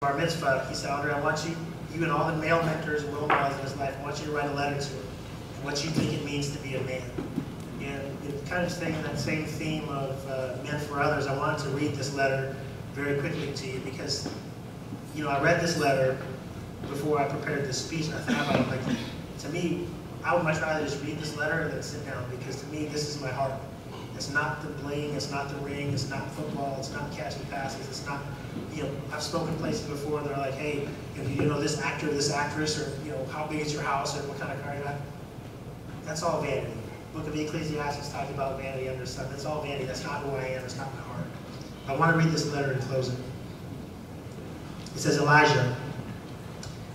Bar mitzvah, he said, Andre, I want you and all the male mentors and role models in his life, I want you to write a letter to him, what you think it means to be a man. And it kind of staying in that same theme of men for others, I wanted to read this letter very quickly to you because, you know, I read this letter before I prepared this speech, and I thought about it, like, to me, I would much rather just read this letter than sit down, because to me, this is my heart. It's not the bling, it's not the ring, it's not football, it's not catching passes, it's not, you know, I've spoken places before, they're like, hey, if you know this actor, this actress, or, you know, how big is your house, or what kind of car you have. That's all vanity. Book of Ecclesiastes talks about vanity under the sun. That's all vanity. That's not who I am. It's not my heart. I want to read this letter in closing. It says, Elijah,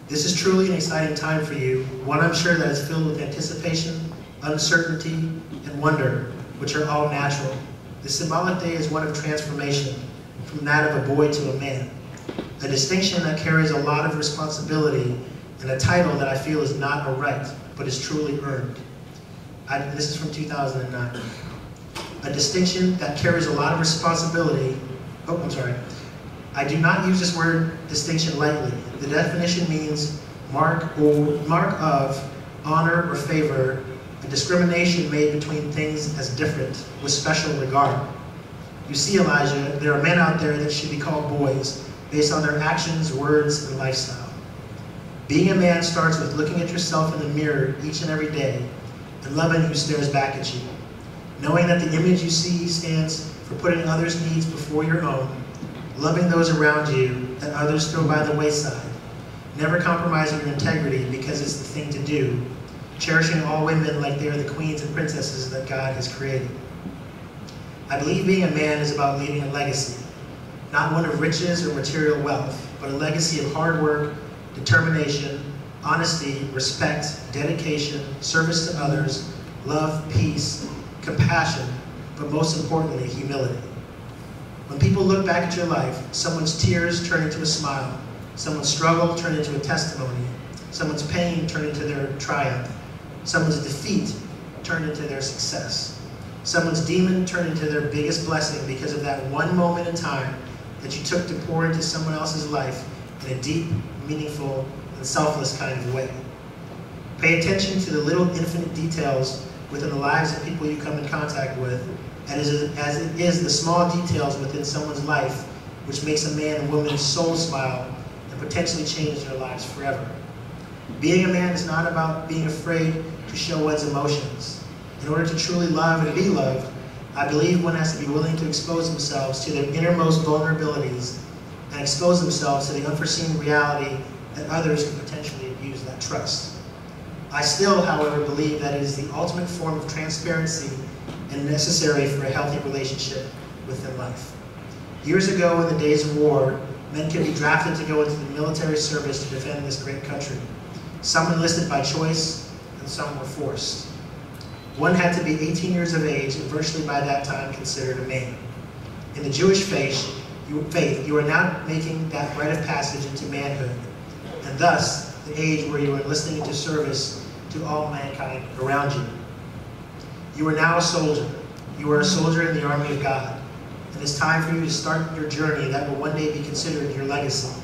this is truly an exciting time for you, one I'm sure that is filled with anticipation, uncertainty, and wonder, which are all natural. The symbolic day is one of transformation, from that of a boy to a man, a distinction that carries a lot of responsibility, and a title that I feel is not a right, but is truly earned. This is from 2009. A distinction that carries a lot of responsibility. Oh, I'm sorry. I do not use this word distinction lightly. The definition means mark of honor or favor, a discrimination made between things as different with special regard. You see, Elijah, there are men out there that should be called boys based on their actions, words, and lifestyle. Being a man starts with looking at yourself in the mirror each and every day and loving who stares back at you. Knowing that the image you see stands for putting others' needs before your own, loving those around you that others throw by the wayside, never compromising your integrity because it's the thing to do, cherishing all women like they are the queens and princesses that God has created. I believe being a man is about leaving a legacy, not one of riches or material wealth, but a legacy of hard work, determination, honesty, respect, dedication, service to others, love, peace, compassion, but most importantly, humility. When people look back at your life, someone's tears turn into a smile, someone's struggle turn into a testimony, someone's pain turn into their triumph, someone's defeat turn into their success, someone's demon turn into their biggest blessing because of that one moment in time that you took to pour into someone else's life in a deep, meaningful, and selfless kind of way. Pay attention to the little infinite details within the lives of people you come in contact with, and as it is the small details within someone's life which makes a man and woman's soul smile and potentially change their lives forever. Being a man is not about being afraid to show one's emotions. In order to truly love and be loved, I believe one has to be willing to expose themselves to their innermost vulnerabilities and expose themselves to the unforeseen reality that others can potentially abuse that trust. I still, however, believe that it is the ultimate form of transparency and necessary for a healthy relationship within life. Years ago, in the days of war, men could be drafted to go into the military service to defend this great country. Some enlisted by choice, and some were forced. One had to be 18 years of age and virtually by that time considered a man. In the Jewish faith, you are now making that rite of passage into manhood, and thus the age where you are enlisting into service to all mankind around you. You are now a soldier. You are a soldier in the army of God, and it's time for you to start your journey that will one day be considered your legacy.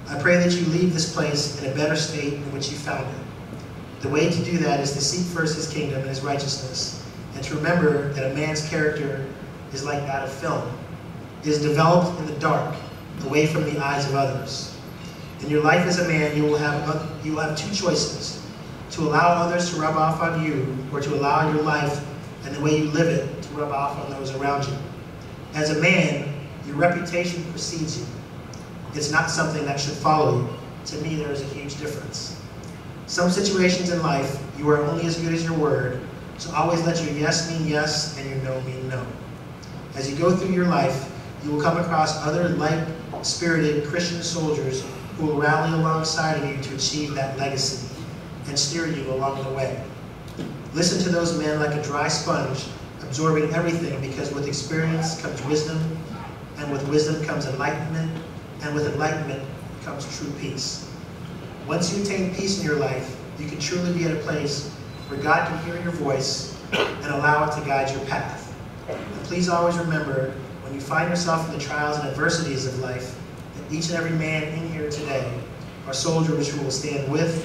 I pray that you leave this place in a better state in which you found it. The way to do that is to seek first His kingdom and His righteousness, and to remember that a man's character is like that of film. It is developed in the dark, away from the eyes of others. In your life as a man, you will have two choices: to allow others to rub off on you, or to allow your life and the way you live it to rub off on those around you. As a man, your reputation precedes you. It's not something that should follow you. To me, there is a huge difference. Some situations in life, you are only as good as your word, so always let your yes mean yes and your no mean no. As you go through your life, you will come across other like-spirited Christian soldiers who will rally alongside of you to achieve that legacy and steer you along the way. Listen to those men like a dry sponge, absorbing everything, because with experience comes wisdom, and with wisdom comes enlightenment, and with enlightenment comes true peace. Once you attain peace in your life, you can truly be at a place where God can hear your voice and allow it to guide your path. And please always remember, when you find yourself in the trials and adversities of life, that each and every man in here today are soldiers who will stand with,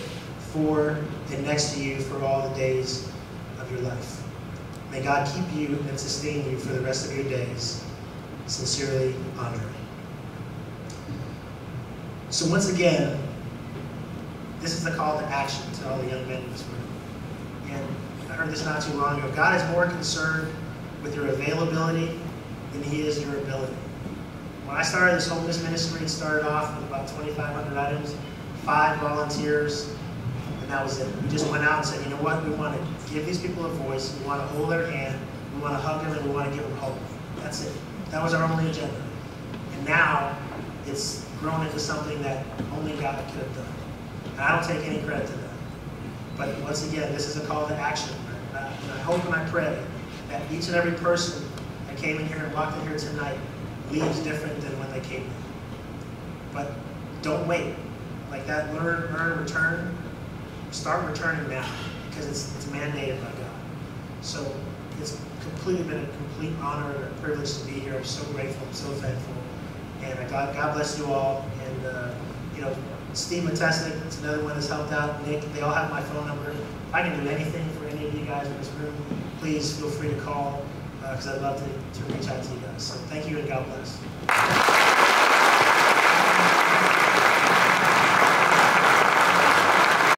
for, and next to you for all the days of your life. May God keep you and sustain you for the rest of your days. Sincerely, Andre. So once again, this is the call to action to all the young men in this room. And I heard this not too long ago. God is more concerned with your availability than he is your ability. When I started this homeless ministry, it started off with about 2,500 items, 5 volunteers, and that was it. We just went out and said, you know what, we want to give these people a voice, we want to hold their hand, we want to hug them, and we want to give them hope. That's it. That was our only agenda. And now, it's grown into something that only God could have done. And I don't take any credit to that. But once again, this is a call to action. And I hope and I pray that each and every person that came in here and walked in here tonight leaves different than when they came in. But don't wait. Like that learn, earn, return, start returning now, because it's mandated by God. So it's completely been a complete honor and a privilege to be here. I'm so grateful, I'm so thankful. And God bless you all. And you know, Steve Matesnik, it's another one that's helped out. Nick, they all have my phone number. If I can do anything for any of you guys in this room, please feel free to call, because I'd love to reach out to you guys. So thank you and God bless.